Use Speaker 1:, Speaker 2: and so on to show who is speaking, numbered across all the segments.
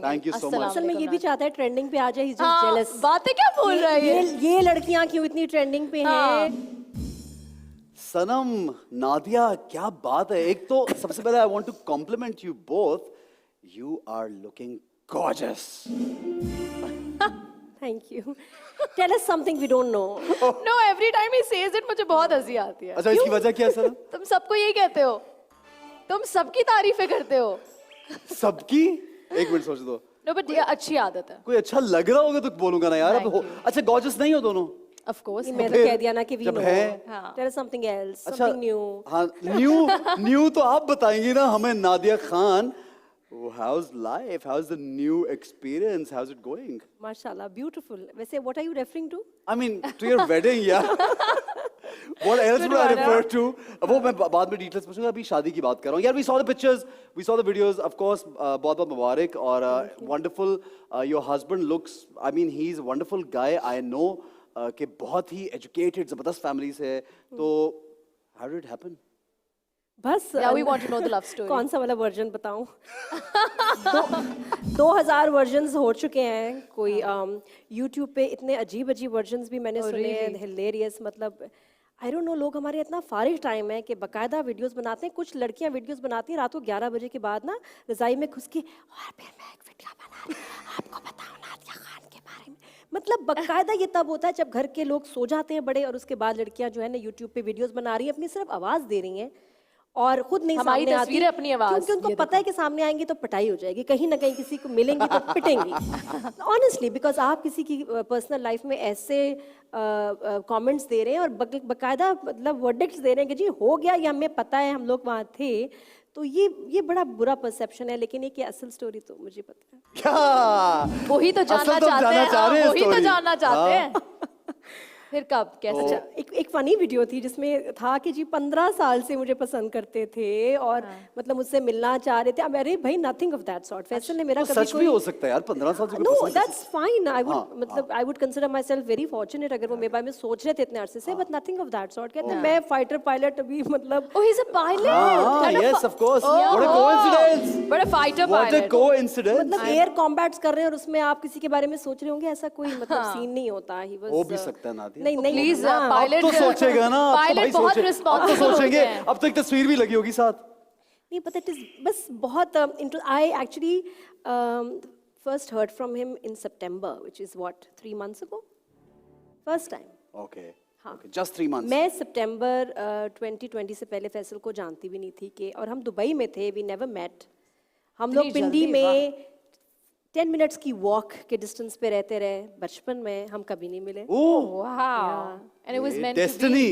Speaker 1: Thank you so much.
Speaker 2: असल में ये भी चाहता है ट्रेंडिंग पे आ जाए, he's just jealous।
Speaker 3: बातें क्या बोल रहा है
Speaker 2: ये लड़कियां क्यों इतनी ट्रेंडिंग पे हैं?
Speaker 1: सनम, नादिया, क्या बात है। एक तो सबसे पहले I want to compliment you both, you are looking gorgeous.
Speaker 2: Thank you. Tell us something we don't know.
Speaker 3: No every time he says it, मुझे बहुत हंसी आती है।
Speaker 1: अच्छा, इसकी वजह क्या है सनम?
Speaker 3: तुम सबको यही कहते हो, तुम सबकी तारीफें करते हो।
Speaker 1: सबकी? एक मिनट सोच दो।
Speaker 3: नो बट ये अच्छी आदत है।
Speaker 1: कोई अच्छा लग रहा होगा तो बोलूंगा ना यार। अब हो, अच्छा गॉर्जियस नहीं हो दोनों?
Speaker 3: ऑफ कोर्स
Speaker 2: मैं तो कह दिया ना कि we
Speaker 1: जब
Speaker 2: know.
Speaker 1: है।
Speaker 2: Tell us something else,
Speaker 1: अच्छा,
Speaker 2: something new.
Speaker 1: हाँ, न्यू तो आप बताएंगी ना हमें। Nadia Khan, how's life? How's the new experience? How's it going?
Speaker 2: माशाल्लाह, beautiful. वैसे what are you referring to?
Speaker 1: I mean, to your wedding, yeah. What else would I refer to? वो मैं बाद में details पूछूंगा, अभी शादी की बात कर रहा हूँ। यार, we saw the pictures, we saw the videos, of course, बहुत मुबारक और wonderful. Your husband looks, I mean, he's a wonderful guy. I know कि बहुत ही educated, ज़बरदस्त family से है। तो how did it happen?
Speaker 2: बस
Speaker 3: Yeah, we want to know the love story.
Speaker 2: कौन सा वाला वर्जन बताऊं? 2000 वर्जन्स हो चुके हैं। कोई YouTube पे इतने अजीब अजीब वर्जन्स भी मैंने सुने हैं, हिलेरियस। मतलब आई डोंट नो, लोग हमारे इतना फारिग टाइम है कि बाकायदा वीडियोस बनाते हैं। कुछ लड़कियां वीडियोस बनाती हैं रात को 11 बजे के बाद ना, रजाई में घुस के, और फिर मैं एक वीडियो बना रही हूं, आपको बताऊं नादिया खान के बारे में। मतलब बाकायदा ये तब होता है जब घर के लोग सो जाते हैं बड़े, और उसके बाद लड़कियां जो है ना YouTube पे वीडियोस बना रही हैं, अपनी सिर्फ आवाज दे रही हैं और खुद नहीं
Speaker 3: हमारी
Speaker 2: सामने आती,
Speaker 3: तस्वीरें अपनी आवाज,
Speaker 2: क्योंकि उनको पता है कि सामने आएंगी तो पिटाई हो जाएगी, कहीं ना कहीं किसी को मिलेंगी तो पिटेंगी। ऑनेस्टली, बिकॉज आप किसी की पर्सनल लाइफ में ऐसे कमेंट्स दे रहे हैं और बकायदा मतलब वर्डिक्ट्स दे रहे हैं कि जी हो गया, ये हमें पता है, हम लोग वहाँ थे। तो ये बड़ा बुरा परसेप्शन है। लेकिन एक असल स्टोरी तो मुझे पता है।
Speaker 1: क्या?
Speaker 3: वही तो जानना चाहते हैं, वही तो जानना चाहते हैं। फिर कब, कैसे?
Speaker 2: अच्छा, एक फनी वीडियो थी जिसमें था कि जी 15 साल से मुझे पसंद करते थे और मतलब मुझसे मिलना चाह रहे थे। अब अरे भाई, nothing of that sort. Faisal ने मेरा
Speaker 1: तो
Speaker 2: कभी
Speaker 1: सच भी हो सकता है यार, 15 साल से
Speaker 2: no, that's fine. I would मतलब I would consider myself very fortunate अगर वो मेरे बारे में सोच रहे थे इतने अरसे से, but nothing of that sort. कहते हैं मैं फाइटर पायलट अभी मतलब।
Speaker 3: Oh, he is a pilot.
Speaker 1: Yes of course, what a coincidence,
Speaker 3: but a fighter
Speaker 1: what a
Speaker 3: pilot.
Speaker 1: Coincidence.
Speaker 2: मतलब एयर कॉम्बैट्स कर रहे हैं और उसमें आप किसी के बारे में सोच रहे होंगे, ऐसा कोई मतलब सीन नहीं होता। ही
Speaker 1: हो भी सकता है नादिया।
Speaker 2: नहीं नहीं,
Speaker 3: प्लीज
Speaker 1: अब तो सोचेगा ना,
Speaker 3: पायलट बहुत
Speaker 1: अब तो
Speaker 3: रिस्पॉन्सिबल
Speaker 1: सोचेंगे। अब तो एक तस्वीर भी लगी होगी साथ।
Speaker 2: नहीं पता, इट इज बस बहुत I actually first heard from him in September, which is what 3 months ago, first time.
Speaker 1: Okay, just 3 months।
Speaker 2: मैं सितंबर 2020 से पहले फैसल को जानती भी नहीं थी कि, और हम दुबई में थे, वी नेवर मेट। हम लोग पिंडी में 10 minutes की वॉक के डिस्टेंस पे रहते रहे। बचपन में हम कभी नहीं मिले।
Speaker 1: Oh
Speaker 3: wow, and it was meant to
Speaker 1: destiny.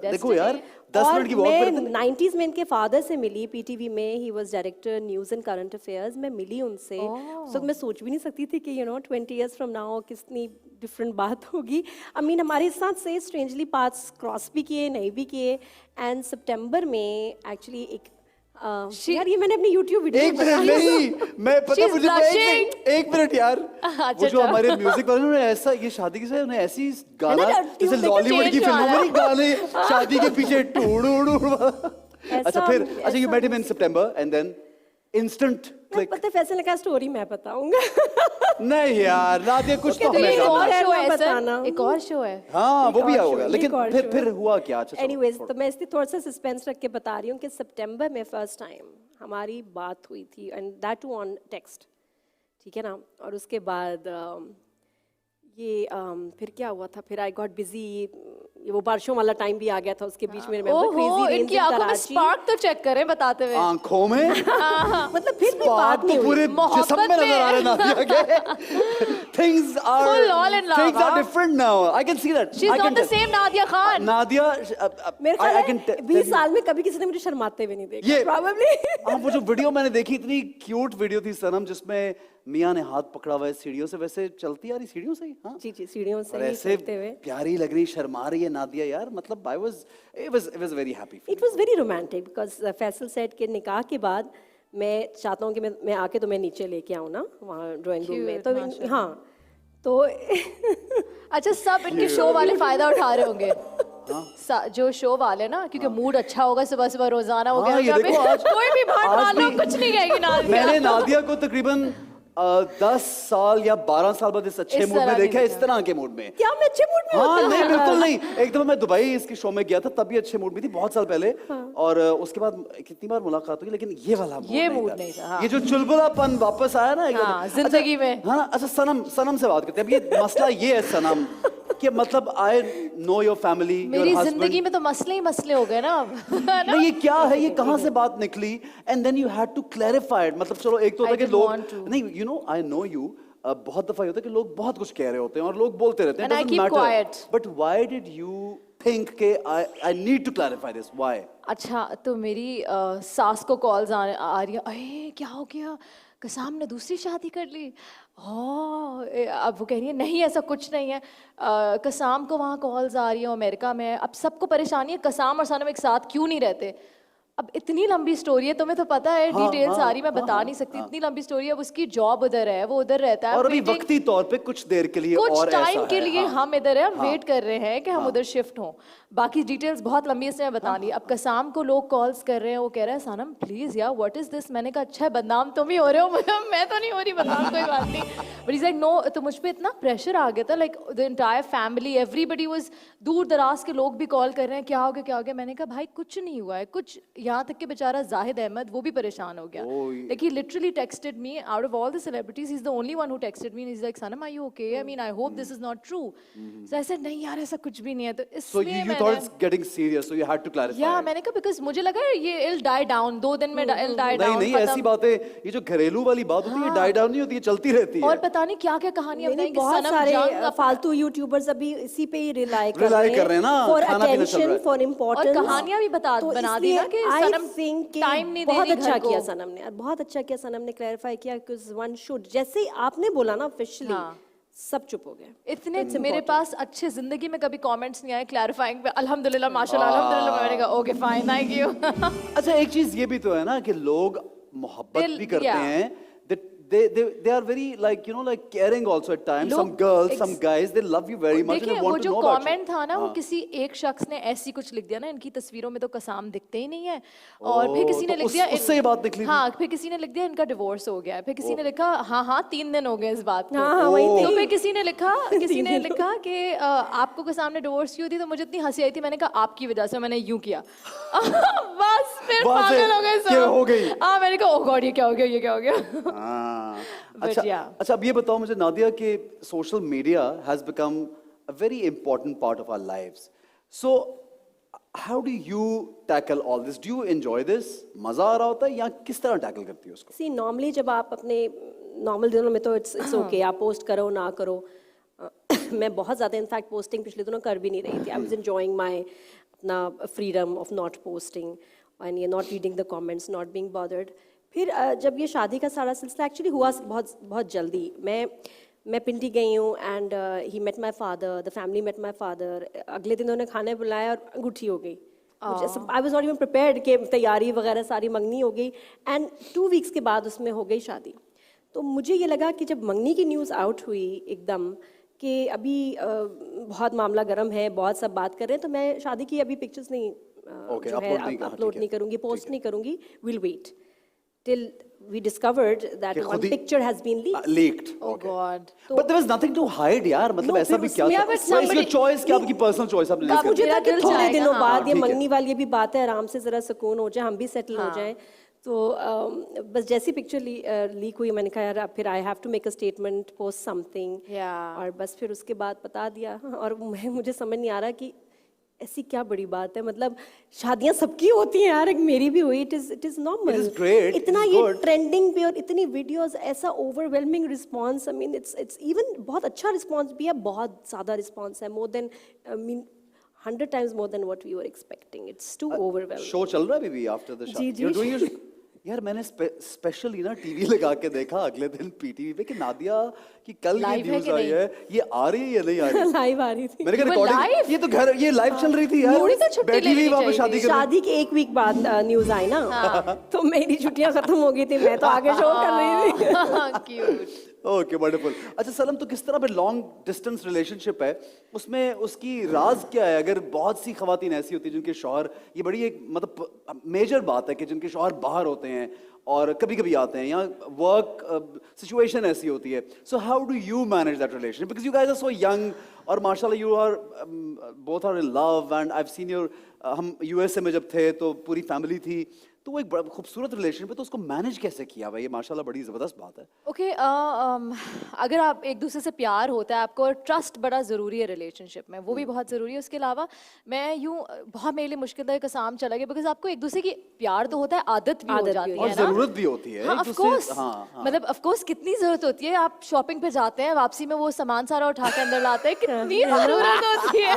Speaker 1: देखो यार, 10 मिनट की वॉक
Speaker 2: मैं
Speaker 1: पर
Speaker 2: 90s में इनके फादर से मिली पीटीवी में। He was director news and current affairs. मैं मिली उनसे। तो मैं सोच भी नहीं सकती थी कि 20 years फ्रॉम नाउ कितनी डिफरेंट बात होगी। आई मीन हमारे साथ से स्ट्रेंजली पाथ्स क्रॉस भी किए, नहीं भी किए। एंड सितंबर में एक्चुअली एक यार, ये मैंने अपनी YouTube वीडियो
Speaker 1: एक मिनट नहीं, मैं पता मुझे एक मिनट यार। वो जो हमारे म्यूजिक वाले उन्होंने ऐसा, ये शादी की उन्होंने ऐसी गाना जैसे बॉलीवुड की फिल्मों में गाने शादी के पीछे अच्छा, फिर अच्छा, you met him in September and then instant click.
Speaker 2: पता है फैसल ने कहा स्टोरी मैं बताऊंगा।
Speaker 1: नहीं यार नादिया, कुछ तो हमें
Speaker 3: एक और
Speaker 1: जानना है।
Speaker 3: शो है
Speaker 2: बताना।
Speaker 3: सर, एक और शो है।
Speaker 1: हाँ, वो भी
Speaker 2: और
Speaker 1: होगा।
Speaker 2: show,
Speaker 1: लेकिन
Speaker 2: एक और show
Speaker 1: फिर
Speaker 2: है।
Speaker 1: हुआ क्या? अच्छा,
Speaker 2: एनीवेज, तो मैं इसलिए थोड़ा सा सस्पेंस रख के बता रही हूँ कि सितंबर में फर्स्ट टाइम हमारी बात हुई थी, and that too on text, ठीक है ना। और उसके बाद ये फिर क्या हुआ था, फिर आई गॉट बिजी। वो बारिशों वाला टाइम भी आ गया था उसके बीच में।
Speaker 3: ओहो, इनकी आंखों में स्पार्क तो चेक करें बताते हुए।
Speaker 1: आंखों में
Speaker 2: मतलब फिर भी बात नहीं हुई।
Speaker 1: पूरे जिस्म में नजर आ रहे हैं नादिया के। Things are
Speaker 3: Full all in love,
Speaker 1: things are
Speaker 3: huh?
Speaker 1: different now. I can see that.
Speaker 3: She's
Speaker 1: I
Speaker 3: not
Speaker 1: can
Speaker 3: the
Speaker 1: tell.
Speaker 3: same Nadia Khan.
Speaker 1: Nadia,
Speaker 2: मेरे ख्याल
Speaker 1: I can
Speaker 2: है 20 साल में कभी किसी ने मुझे शर्माते हुए नहीं देखा।
Speaker 1: ये
Speaker 2: Probably।
Speaker 1: वो जो वीडियो मैंने देखी, इतनी क्यूट वीडियो थी सनम, जिसमें मियां ने हाथ पकड़ा हुआ है सीढ़ियों से, वैसे चलती आ रही सीढ़ियों से ही। हाँ
Speaker 2: जी जी, सीढ़ियों से
Speaker 1: और
Speaker 2: ही
Speaker 1: ऐसे
Speaker 2: चलते हुए।
Speaker 1: प्यारी लग रही, शर्मा रही है नादिया यार। मतलब it was very happy.
Speaker 2: It was very romantic because Faisal said कि निकाह के बाद मैं चाहता हूँ कि मैं आके तो मैं नीचे लेके आऊँ ना वहाँ ड्राइंग रूम में। तो हाँ, तो
Speaker 3: अच्छा, सब इनके शो वाले फायदा उठा रहे होंगे। जो शो वाले ना, क्योंकि मूड अच्छा होगा सुबह सुबह रोजाना हो गया।
Speaker 1: ये देखो आज
Speaker 3: कोई भी बात मान लो, कुछ नहीं कहेगी नादिया।
Speaker 1: मैंने नादिया को तकरीबन 10 साल या 12 साल बाद इस अच्छे
Speaker 3: इस
Speaker 1: मूड में
Speaker 3: तरह
Speaker 1: देखा है,
Speaker 3: नहीं
Speaker 1: इस तरह के मूड में।
Speaker 2: क्या मैं अच्छे मूड में
Speaker 1: हाँ
Speaker 2: होती
Speaker 1: नहीं
Speaker 2: हूँ?
Speaker 1: बिल्कुल नहीं। एक दफा मैं दुबई इसके शो में गया था, तब भी अच्छे मूड में थी, बहुत साल पहले। और उसके बाद कितनी बार मुलाकात हुई, लेकिन ये वाला
Speaker 3: ये
Speaker 1: मूड
Speaker 3: मूड नहीं था, हाँ।
Speaker 1: ये जो चुलबुलापन वापस आया ना एकदम।
Speaker 3: हाँ, जिंदगी में।
Speaker 1: हाँ ना, अच्छा सनम, सनम से बात करते हैं। अब ये मसला ये है सनम कि मतलब I know your family, your
Speaker 3: मेरी
Speaker 1: हस्बैंड।
Speaker 3: जिंदगी में तो मसले ही मसले हो गए ना अब।
Speaker 1: नहीं ये क्या है, ये कहाँ से बात निकली? And then you had to clarify it. मतलब चलो एक तो होता है
Speaker 3: I
Speaker 1: कि
Speaker 3: didn't
Speaker 1: लोग
Speaker 3: want to.
Speaker 1: नहीं, you know I know you, बहुत दफा ये होता है कि लोग बहुत कुछ कह रहे होते हैं और लोग बोलते रहते हैं,
Speaker 3: And I keep quiet.
Speaker 1: But why did you think के I need to clarify this, why?
Speaker 3: अच्छा तो मेरी सास को कॉल्स आ रही है, अरे क्या हो गया, कसाम ने दूसरी शादी कर ली। अब वो कह रही है नहीं ऐसा कुछ नहीं है। कसाम को वहाँ कॉल्स आ रही है अमेरिका में। अब सबको परेशानी है कसाम और सनम एक साथ क्यों नहीं रहते। अब इतनी लंबी स्टोरी है, तुम्हें तो पता है,
Speaker 1: हाँ,
Speaker 3: डिटेल
Speaker 1: हाँ,
Speaker 3: सारी मैं
Speaker 1: हाँ,
Speaker 3: बता
Speaker 1: हाँ,
Speaker 3: नहीं सकती,
Speaker 1: हाँ।
Speaker 3: इतनी लंबी स्टोरी है। अब उसकी जॉब उधर है, वो उधर रहता है।
Speaker 1: और अभी
Speaker 3: waiting-
Speaker 1: वक्ती तौर पे कुछ देर के लिए
Speaker 3: कुछ
Speaker 1: और ऐसा
Speaker 3: टाइम के
Speaker 1: है,
Speaker 3: लिए
Speaker 1: हाँ।
Speaker 3: हम इधर है, हम वेट कर रहे हैं कि हम उधर शिफ्ट हों। बाकी डिटेल्स बहुत लंबी है, इसलिए मैं बता नहीं। अब कसाम को लोग कॉल्स कर रहे हैं, वो कह रहा है सनम प्लीज यार व्हाट इज दिस। मैंने कहा अच्छा है, बदनाम तुम ही हो रहे हो, मैं तो नहीं हो रही बदनाम, कोई बात नहीं। But is like no. तो मुझ पे इतना प्रेशर आ गया था, like the entire family, everybody was, दूर दराज के लोग भी कॉल कर रहे हैं, क्या हो गया क्या हो गया। मैंने कहा भाई कुछ नहीं हुआ है कुछ, यहाँ तक कि बेचारा जाहिद अहमद वो भी परेशान हो गया। Like he literally texted me, out of all the celebrities he is the only one who texted me, is like Sanam are you okay, I mean I hope this is not true. So I said नहीं यार ऐसा कुछ भी नहीं है। तो
Speaker 1: So
Speaker 3: इसलिए
Speaker 1: you thought it's getting serious, so you had to clarify.
Speaker 3: या
Speaker 1: it.
Speaker 3: मैंने कहा बिकॉज मुझे लगा ये इल डाई डाउन, 2 दिन में इल डाई
Speaker 1: नहीं
Speaker 3: डाउन।
Speaker 1: नहीं ऐसी बातें, ये जो घरेलू वाली बात होती है, ये डाई डाउन नहीं होती, ये चलती रहती है।
Speaker 3: और पता नहीं क्या क्या कहानियां
Speaker 2: नहीं,
Speaker 3: बताई कि
Speaker 2: बहुत
Speaker 3: सनम
Speaker 2: सारे
Speaker 3: जंग
Speaker 2: फालतू यूट्यूबर्स अभी इसी पे ही रिलाई
Speaker 1: Rely कर रहे हैं ना,
Speaker 2: फॉर
Speaker 1: खाना पीना चल रहा
Speaker 2: अटेंशन,
Speaker 1: है।
Speaker 2: फॉर
Speaker 3: और
Speaker 2: इम्पोर्टेंस।
Speaker 3: कहानियां भी बना दी ना कि सनम टाइम नहीं दे
Speaker 2: बहुत
Speaker 3: रही
Speaker 2: अच्छा
Speaker 3: घर को।
Speaker 2: किया सनम ने, और बहुत अच्छा किया सनम ने क्लैरिफाई किया कि वन शुड, जैसे ही आपने बोला ना ऑफिशियली,
Speaker 3: हाँ।
Speaker 2: सब चुप हो गए।
Speaker 3: इतने मेरे पास अच्छे जिंदगी में कभी कमेंट्स नहीं आए क्लैरिफाइंग पे, अल्हम्दुलिल्लाह माशाल्लाह अल्हम्दुलिल्लाह। मैंने कहा ओके फाइन थैंक यू।
Speaker 1: अच्छा एक चीज ये भी तो है ना कि लोग मोहब्बत भी करते
Speaker 3: yeah.
Speaker 1: हैं, they are very like you know like caring also at times.
Speaker 3: लोग
Speaker 1: Some girls, some guys, they love you very much and
Speaker 3: देखिए
Speaker 1: they
Speaker 3: वो
Speaker 1: want to
Speaker 3: जो
Speaker 1: know about you.
Speaker 3: कमेंट था ना, वो किसी एक शख्स ने ऐसी कुछ लिख दिया ना, इनकी तस्वीरों में तो कसाम दिखते ही नहीं है। और फिर किसी ने
Speaker 1: तो
Speaker 3: लिख दिया
Speaker 1: उससे ये बात निकली थी?
Speaker 3: हाँ, फिर किसी ने लिख दिया इनका डिवोर्स हो गया है। फिर किसी ने लिखा हाँ हाँ 3 दिन हो गए इस बात को।
Speaker 2: हाँ, वही
Speaker 3: तो
Speaker 2: थी।
Speaker 3: फिर किसी ने लिखा कि आपको कसाम ने डिवोर्स क्यों दी। तो मुझे इतनी हंसी आई थी, मैंने कहा आपकी वजह से मैंने यूं किया। बस फिर
Speaker 1: वहाँ से
Speaker 3: पागल हो गए
Speaker 1: ये हो गई।
Speaker 3: सब। हाँ मैंने कहा ओह गॉड ये क्या हो गया ये क्या हो गया।
Speaker 1: हाँ।
Speaker 3: But
Speaker 1: अच्छा
Speaker 3: yeah.
Speaker 1: अच्छा अब ये बताओ मुझे नादिया कि social media has become a very important part of our lives, so how do you tackle all this? Do you enjoy this? मजा आ रहा होता है या किस तरह टैकल करती हो उसको?
Speaker 2: सी नॉर्मली जब आप अपने नॉर्मल दिनों में तो इट्स ओके, आप पोस्ट करो ना करो। मैं बहुत ज़्यादा इनफैक्ट पोस्टिंग पिछले दिनों कर भी नहीं रही थी। आई वाज एंजॉयिंग माय अपना freedom of not posting and ये not reading the comments, not being bothered. फिर जब ये शादी का सारा सिलसिला एक्चुअली हुआ बहुत जल्दी, मैं पिंडी गई हूँ and he met my father, the family met my father. अगले दिन उन्होंने खाने बुलाया और अंगूठी हो गई। I was not even prepared कि तैयारी वगैरह सारी मंगनी हो गई एंड 2 वीक्स के बाद उसमें हो गई शादी। तो मुझे ये लगा कि जब मंगनी की न्यूज़ आउट हुई एकदम कि अभी बहुत मामला गर्म है, बहुत सब बात कर रहे हैं, तो मैं शादी की अभी पिक्चर्स नहीं
Speaker 1: Okay,
Speaker 2: जो है
Speaker 1: upload नहीं करना,
Speaker 2: अपलोड
Speaker 1: ठीक है।
Speaker 2: नहीं करूँगी, पोस्ट नहीं करूँगी। Will wait till we discovered that
Speaker 1: कि
Speaker 2: one
Speaker 1: खुद ही-
Speaker 2: picture has been leaked.
Speaker 1: Leaked.
Speaker 3: Oh
Speaker 1: Okay.
Speaker 3: God.
Speaker 1: But there was nothing to hide यार, मतलब
Speaker 2: No,
Speaker 1: ऐसा
Speaker 2: फिर
Speaker 1: भी क्या
Speaker 2: उसमें
Speaker 1: था?
Speaker 3: अगर
Speaker 1: Well, it's your
Speaker 3: somebody-
Speaker 1: choice कि आपकी personal choice आपने
Speaker 3: अब
Speaker 1: लेकर
Speaker 2: मुझे
Speaker 3: मेरा
Speaker 2: था कि
Speaker 3: दिल
Speaker 2: थोड़े
Speaker 3: चाहेगा,
Speaker 2: दिनों
Speaker 3: हाँ,
Speaker 2: बाद ये
Speaker 1: ठीक है।
Speaker 2: मंगनी वाली ये भी बात है, आराम से जरा सुकून हो जाए, हम भी सेटल हो जाएं। तो बस जैसी पिक्चर लीक हुई मैंने कहा यार अब फिर I have to make a statement, post something.
Speaker 3: Yeah.
Speaker 2: और बस फिर उसके बाद बता दिया। और मुझे समझ नहीं आ रहा कि ऐसी क्या बड़ी बात है, मतलब शादियां सबकी होती हैं यार, एक मेरी भी हुई। It is normal.
Speaker 1: It is great,
Speaker 2: इतना
Speaker 1: it is
Speaker 2: ये
Speaker 1: good.
Speaker 2: ट्रेंडिंग पे और इतनी वीडियोस, ऐसा overwhelming response. I mean it's even बहुत अच्छा रिस्पांस भी है, बहुत ज़्यादा रिस्पांस है, more than I mean 100 times more than what we were expecting. It's too overwhelming.
Speaker 1: Show चल रहा है बेबी आफ्टर द
Speaker 2: जी, जी।
Speaker 1: शो। यार मैंने स्पेशली ना टीवी लगा के देखा अगले दिन पीटीवी पे कि नादिया की कल ये
Speaker 3: Live है
Speaker 1: न्यूज
Speaker 3: कि
Speaker 1: आई
Speaker 3: नहीं?
Speaker 1: है, ये आ रही है या नहीं आ रही?
Speaker 2: लाइव आ रही थी।
Speaker 1: मैंने कहा
Speaker 3: वो
Speaker 1: रिकॉर्डिंग,
Speaker 3: live?
Speaker 1: ये तो घर ये लाइव चल रही थी यार,
Speaker 3: थोड़ी तो छुट्टी
Speaker 1: बैठी
Speaker 3: लेनी
Speaker 1: हुई वहाँ पे
Speaker 3: चाहिए
Speaker 1: शादी
Speaker 3: थी।
Speaker 1: कर
Speaker 2: शादी के 1 वीक बाद न्यूज आई ना, तो मेरी छुट्टियां खत्म हो गई थी, मैं तो आगे शो कर रही थी।
Speaker 3: Cute.
Speaker 1: Okay wonderful. अच्छा सलम, तो किस तरह पे लॉन्ग डिस्टेंस रिलेशनशिप है, उसमें उसकी राज क्या है? अगर बहुत सी खवातीन ऐसी होती हैं जिनके शौहर, ये बड़ी एक मतलब मेजर बात है कि जिनके शौहर बाहर होते हैं और कभी कभी आते हैं, या वर्क सिचुएशन ऐसी होती है, so how do you manage that relation? Because you guys are so young और माशाल्लाह you are both are in love, and I have seen your, हम यूएसए में जब थे तो पूरी फैमिली थी, तो वो एक बड़ा खूबसूरत रिलेशन पे, तो उसको मैनेज कैसे किया भाई? ये माशाल्लाह बड़ी ज़बरदस्त बात है।
Speaker 3: ओके अगर आप एक दूसरे से प्यार होता है आपको, और ट्रस्ट बड़ा ज़रूरी है रिलेशनशिप में, वो भी बहुत ज़रूरी है। उसके अलावा मैं यूँ बहुत मेरे लिए मुश्किल था, कसम चला गया, बिकॉज आपको एक दूसरे की प्यार तो होता है, आदत भी हो जाती है
Speaker 1: और
Speaker 3: ना,
Speaker 1: ज़रूरत भी होती है
Speaker 3: हाँ
Speaker 1: एक
Speaker 3: ऑफ
Speaker 1: दूसरे-
Speaker 3: कोर्स,
Speaker 1: हाँ, हाँ।
Speaker 3: मतलब ऑफ कोर्स कितनी ज़रूरत होती है। आप शॉपिंग पे जाते हैं, वापसी में वो सामान सारा उठा के अंदर लाते हैं, कितनी ज़रूरत होती है।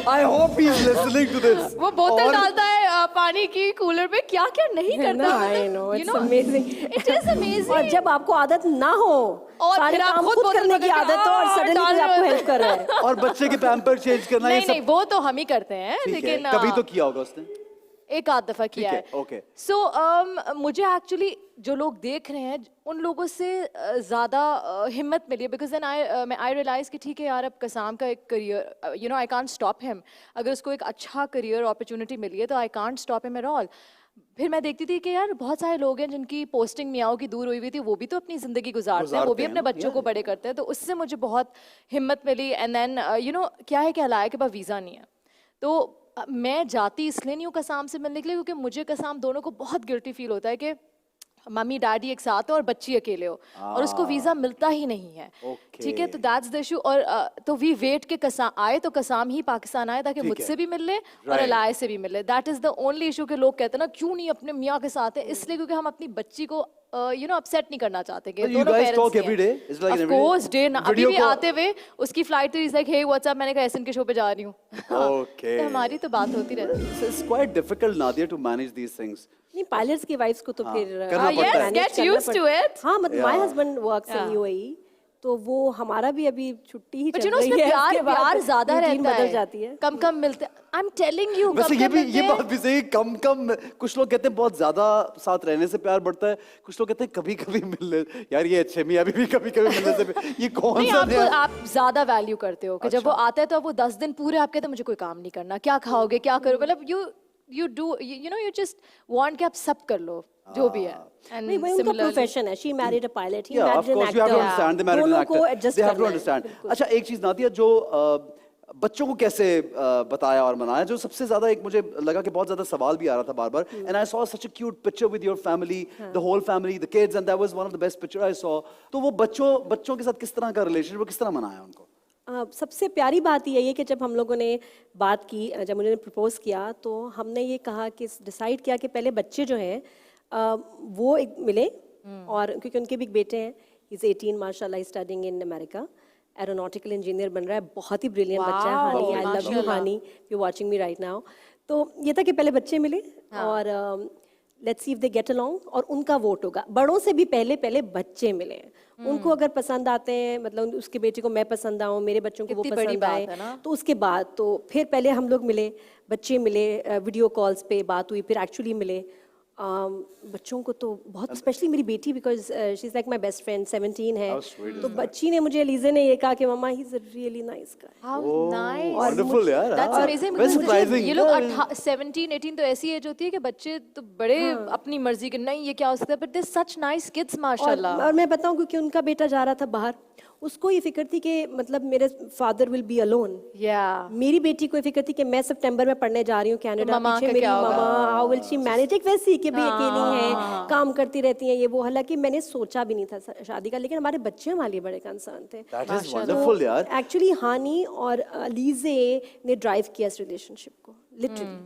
Speaker 1: I hope he's listening to this.
Speaker 3: वो बोतल
Speaker 1: और-
Speaker 3: डालता है पानी की कूलर पे, क्या क्या नहीं करता,
Speaker 2: I know,
Speaker 3: you
Speaker 2: it's
Speaker 3: know,
Speaker 2: amazing.
Speaker 3: it is amazing.
Speaker 2: और जब आपको आदत ना हो,
Speaker 3: और
Speaker 2: सारे
Speaker 3: फिर आप
Speaker 2: काम
Speaker 3: खुद
Speaker 2: खुद
Speaker 3: बोतल
Speaker 2: करने की
Speaker 3: पकड़ के,
Speaker 2: आदत हो, और सडनली
Speaker 3: डाल
Speaker 2: कोई
Speaker 3: रहे
Speaker 2: आपको
Speaker 3: हो।
Speaker 2: हेल्प कर रहा है।
Speaker 1: और बच्चे के पैम्पर चेंज करना, ये
Speaker 3: नहीं नहीं,
Speaker 1: सब
Speaker 3: वो तो हम ही करते हैं,
Speaker 1: ठीक है।
Speaker 3: लेकिन
Speaker 1: कभी तो किया होगा उसने।
Speaker 3: एक आध दफा किया
Speaker 1: है,
Speaker 3: है।
Speaker 1: okay.
Speaker 3: सो मुझे एक्चुअली जो लोग देख रहे हैं उन लोगों से ज़्यादा हिम्मत मिली है, बिकॉज देन आई रियलाइज कि ठीक है यार, अब कसाम का एक career, you know, I can't stop him. अगर उसको एक अच्छा करियर अपॉर्चुनिटी मिली है तो I can't stop him at all. फिर मैं देखती थी कि यार बहुत सारे लोग हैं जिनकी पोस्टिंग मियाओं की दूर हुई थी, वो भी तो अपनी ज़िंदगी गुजारते हैं, वो भी अपने बच्चों को बड़े करते हैं, तो उससे मुझे बहुत हिम्मत मिली। एंड देन यू नो क्या है, कहलाया कि पास वीज़ा नहीं है, तो मैं जाती इसलिए नहीं हूँ कसाम से मिलने के लिए, क्योंकि मुझे कसाम दोनों को बहुत गिल्टी फील होता है कि मम्मी डैडी एक साथ हो और बच्ची अकेले हो, और उसको वीज़ा मिलता ही नहीं है।
Speaker 1: Okay.
Speaker 3: ठीक है, तो दैट्स द इशू। और तो वी वेट के कसाम आए, तो कसाम ही पाकिस्तान आए ताकि
Speaker 1: ठीक
Speaker 3: मुझसे
Speaker 1: है।
Speaker 3: भी मिल ले और
Speaker 1: Right.
Speaker 3: अलाय से भी मिल ले। That is the only issue के लोग कहते हैं ना, क्यों नहीं अपने मियाँ के साथ है, इसलिए क्योंकि हम अपनी बच्ची को यू नो अपसेट नहीं करना चाहते कि
Speaker 1: So you
Speaker 3: दोनों
Speaker 1: guys
Speaker 3: parents
Speaker 1: talk
Speaker 3: ही हैं।
Speaker 1: every day? It's like an
Speaker 3: Of
Speaker 1: everyday
Speaker 3: course, day ना, अभी
Speaker 1: video
Speaker 3: भी
Speaker 1: call?
Speaker 3: आते हुए उसकी फ्लाइट थी, लाइक हे व्हाट्सएप, मैंने कहा एसन के शो पे जा रही हूँ।
Speaker 1: Okay.
Speaker 3: तो हमारी तो बात होती रहती है।
Speaker 1: So it's quite difficult, Nadia, to manage these things.
Speaker 2: नहीं, पायलट्स की वाइफ्स को तो फिर
Speaker 1: करना
Speaker 3: yes,
Speaker 1: पड़ता है।
Speaker 3: get
Speaker 2: करना
Speaker 3: used to
Speaker 2: पड़ता है।
Speaker 3: it.
Speaker 2: हाँ, मतलब my
Speaker 1: Yeah.
Speaker 2: Husband works in
Speaker 3: Yeah.
Speaker 2: UAE, तो वो हमारा भी अभी छुट्टी ही
Speaker 3: But
Speaker 2: चल
Speaker 3: you know,
Speaker 2: रही
Speaker 3: उसमें
Speaker 2: है,
Speaker 3: प्यार
Speaker 2: उसके बाद
Speaker 3: प्यार ज्यादा
Speaker 2: routine
Speaker 3: रहता
Speaker 2: बदल
Speaker 3: है,
Speaker 2: जाती है।
Speaker 3: कम कम मिलते। आई एम टेलिंग यू,
Speaker 1: वैसे ये बात भी सही, कम कम, कुछ लोग कहते हैं बहुत ज्यादा साथ रहने से प्यार बढ़ता है, कुछ लोग कहते हैं कभी कभी मिलने, यार ये अच्छे मियां अभी भी कभी कभी मिलने से, ये कौन
Speaker 3: नहीं,
Speaker 1: सा
Speaker 3: आपको
Speaker 1: नया-
Speaker 3: आप ज्यादा वैल्यू करते हो कि जब वो आता है तो वो 10 दिन पूरे आप कहते हैं मुझे कोई काम नहीं करना, क्या खाओगे क्या करोगे, मतलब you do you know, you just want कि आप सब कर लो जो भी है। And
Speaker 2: नहीं, वही उनका
Speaker 3: similarly-
Speaker 2: प्रोफेशन है। She married a pilot, he
Speaker 1: Yeah, of
Speaker 2: married an
Speaker 1: course, you have to
Speaker 2: actor.
Speaker 1: understand. They married an
Speaker 2: दोनों
Speaker 1: actor.
Speaker 2: को एडजस्ट
Speaker 1: They have to
Speaker 2: करना है।
Speaker 1: understand.
Speaker 2: बिल्कुल।
Speaker 1: अच्छा, एक चीज नादिया, जो बच्चों को कैसे बताया और मनाया, जो सबसे ज्यादा एक मुझे लगा कि बहुत ज्यादा सवाल भी आ रहा था बार बार, and I saw such a cute picture with your family, the whole family, the kids, and that was one of the best picture I saw. तो वो बच्चों के साथ किस तरह का रिलेशनशिप, किस तरह मनाया उनको?
Speaker 2: सबसे प्यारी बात यही है कि जब हम लोगों ने बात की, जब उन्होंने प्रपोज किया, तो हमने ये कहा कि डिसाइड किया कि पहले बच्चे जो हैं वो एक मिले, और क्योंकि उनके भी एक बेटे हैं, इज 18 माशाल्लाह, studying in America, aeronautical engineer बन रहा है, बहुत ही ब्रिलियंट बच्चा है।
Speaker 3: Wow,
Speaker 2: Hani, I love you
Speaker 3: माशाल्लाह।
Speaker 2: Hani, you watching me right now. तो ये था कि पहले बच्चे मिले, और let's see if they get along, और उनका वोट होगा। बड़ों से भी पहले बच्चे मिले, उनको अगर पसंद आते हैं, मतलब उसके बेटे को मैं पसंद आऊँ, मेरे बच्चों को वो
Speaker 3: कितनी बड़ी
Speaker 2: पसंद
Speaker 3: बात
Speaker 2: आए,
Speaker 3: है ना?
Speaker 2: तो उसके बाद तो फिर पहले हम लोग मिले, बच्चे मिले, वीडियो कॉल्स पे बात हुई, फिर एक्चुअली मिले। बच्चों को तो बहुत, स्पेशली मेरी बेटी, because she is like my best friend, 17 है,
Speaker 1: How sweet is
Speaker 2: तो बच्ची ने मुझे, एलिज़ा ने ये कहा कि mama he is a really nice guy.
Speaker 3: How nice.
Speaker 1: Wonderful यार,
Speaker 3: That's amazing,
Speaker 1: very
Speaker 3: because
Speaker 1: surprising.
Speaker 3: ये लोग 17 18 तो ऐसी एज होती है कि बच्चे तो बड़े अपनी मर्जी के, नहीं ये क्या हो सकता है, but they such nice kids माशाल्लाह।
Speaker 2: और मैं बताऊं, क्योंकि उनका बेटा जा रहा था बाहर, उसको ये फिक्र थी कि मतलब मेरे फादर विल बी अलोन।
Speaker 3: या
Speaker 2: मेरी बेटी को ये फिक्र थी कि मैं सितंबर में पढ़ने जा रही हूँ कनाडा,
Speaker 3: ममा
Speaker 2: पीछे
Speaker 3: का
Speaker 2: मेरी
Speaker 3: क्या होगा?
Speaker 2: Mama, how will she manage, एक वैसी कि भाई अकेली हैं, काम करती रहती हैं, ये वो। हालांकि मैंने सोचा भी नहीं था शादी का, लेकिन हमारे बच्चे हमारे लिए बड़े कंसर्न थे।
Speaker 1: दैट इज वंडरफुल यार।
Speaker 2: एक्चुअली हानी और अलीजे ने ड्राइव किया इस रिलेशनशिप को, लिटरली।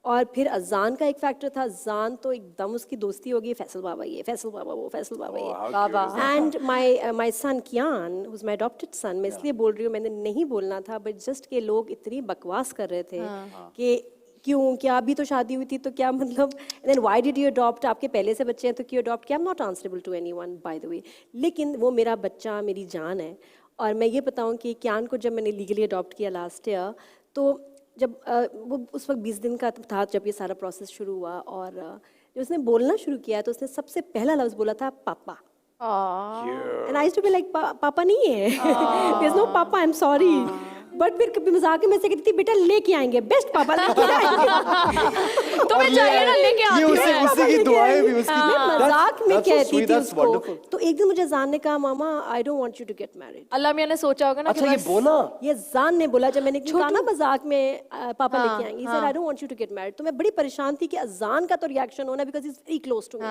Speaker 2: और फिर अजान का एक फैक्टर था, अजान तो एकदम उसकी दोस्ती हो गई, फैसल बाबा ये, फैसल बाबा वो, फैसल बाबा ये।
Speaker 3: बाबा
Speaker 2: and my son Kiyan, whose my adopted son, मैं इसलिए बोल रही हूँ, मैंने नहीं बोलना था, बट जस्ट के लोग इतनी बकवास कर रहे थे कि क्यों, क्या अभी तो शादी हुई थी तो क्या, मतलब then why did you adopt, आपके पहले से बच्चे हैं तो क्यों अडॉप्ट किया? I am not answerable to anyone by the way, लेकिन वो मेरा बच्चा, मेरी जान है। और मैं ये बताऊँ कि कियान को जब मैंने लीगली अडॉप्ट किया लास्ट ईयर, तो जब वो उस वक्त 20 दिन का था जब ये सारा प्रोसेस शुरू हुआ, और जब उसने बोलना शुरू किया तो उसने सबसे पहला लफ्ज़ बोला था पापा। And I used to be like, पापा नहीं है, there's no papa, I'm sorry. But फिर कभी मजाक में से कहती थी बेटा लेके आएंगे, बेस्ट पापा लेके आएंगे।
Speaker 3: तुम्हें चाहिए ना लेके आती हूँ मैं।
Speaker 1: उसी की दुआएं भी उसकी।
Speaker 2: मजाक में कहती थी उसको।
Speaker 1: wonderful.
Speaker 2: तो एक दिन मुझे जान ने कहा mama I don't want you to get married.
Speaker 3: Allah मियां ने सोचा होगा ना
Speaker 1: अच्छा ये बोला?
Speaker 2: ये जान ने बोला जब मैंने कहा ना मजाक में पापा लेके आएंगे, he said I don't want you to get married। तो मैं बड़ी परेशान थी कि अजान का तो रिएक्शन होना because is very close to me,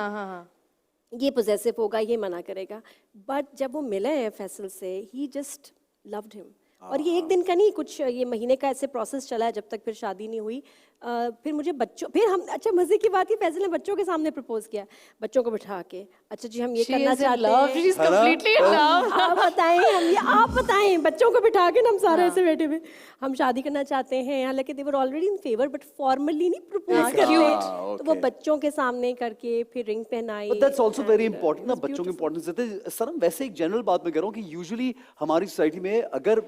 Speaker 2: ये पोजेसिव होगा, ये मना करेगा। बट जब वो मिले हैं फैसल से, ही जस्ट लव्ड हिम। और ये एक दिन का नहीं, कुछ ये महीने का ऐसे प्रोसेस चला है जब तक फिर शादी नहीं हुई। फिर मुझे फिर हम, अच्छा मजे की बात है फैसल ने बच्चों के सामने प्रपोज किया, बच्चों को बिठा के, अच्छा जी हम ये करना चाहते हैं, आप बताएं, हम ये आप बताएं, बच्चों को बिठा के ना हम सारे ऐसे बैठे हुए, हम शादी करना चाहते हैं। हालांकि they were already in favour but formally नहीं प्रपोज करते, तो वो बच्चों के सामने करके फिर रिंग पहनाई।
Speaker 1: But that's also very important ना, बच्चों की इंपॉर्टेंस देते हैं। सर वैसे एक जनरल बात मैं कह रहा हूँ कि यूजुअली हमारी सोसाइटी में अगर